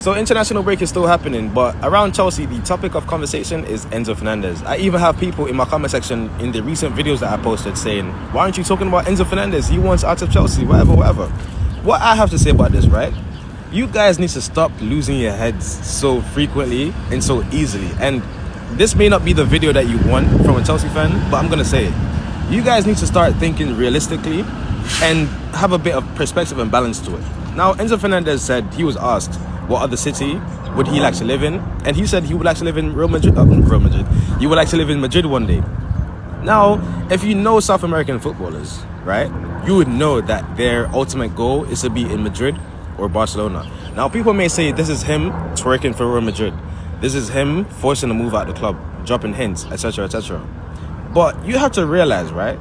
So international break is still happening, but around Chelsea, the topic of conversation is Enzo Fernandez. I even have people in my comment section in the recent videos that I posted saying, why aren't you talking about Enzo Fernandez? He wants out of Chelsea, whatever. What I have to say about this, right? You guys need to stop losing your heads so frequently and so easily. And this may not be the video that you want from a Chelsea fan, but I'm going to say it. You guys need to start thinking realistically and have a bit of perspective and balance to it. Now, Enzo Fernandez said he was asked what other city would he like to live in, and he said he would like to live in Real Madrid. He would like to live in Madrid one day. Now, if you know South American footballers, right, you would know that their ultimate goal is to be in Madrid or Barcelona. Now, people may say this is him twerking for Real Madrid. This is him forcing a move out the club, dropping hints, etc., etc. But you have to realize, right,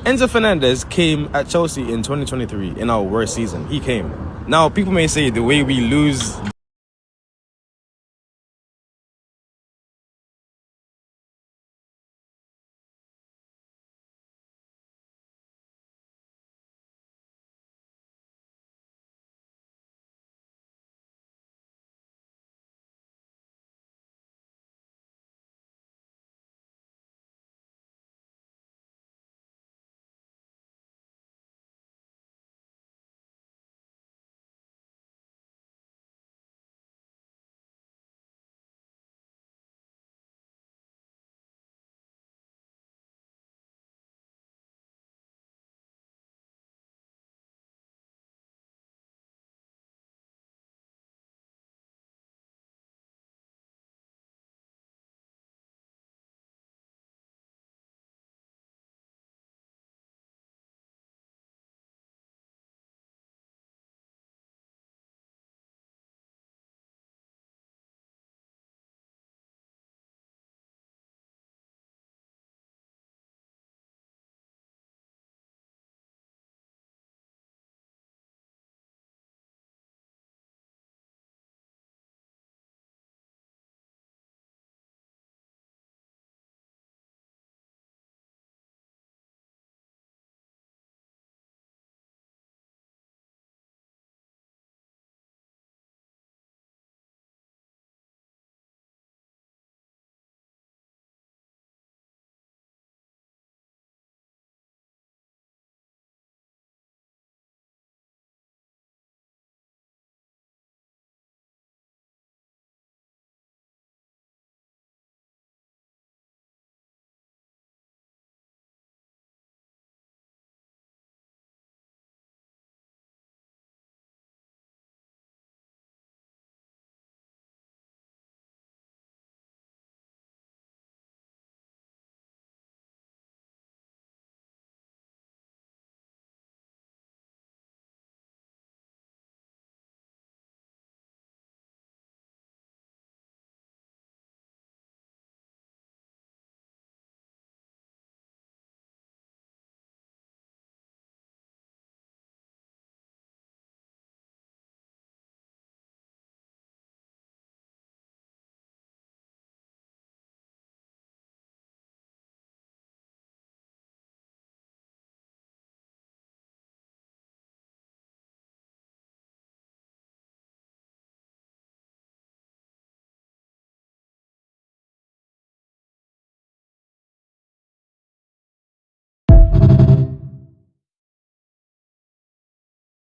Enzo Fernandez came at Chelsea in 2023 in our worst season. He came. Now, people may say the way we lose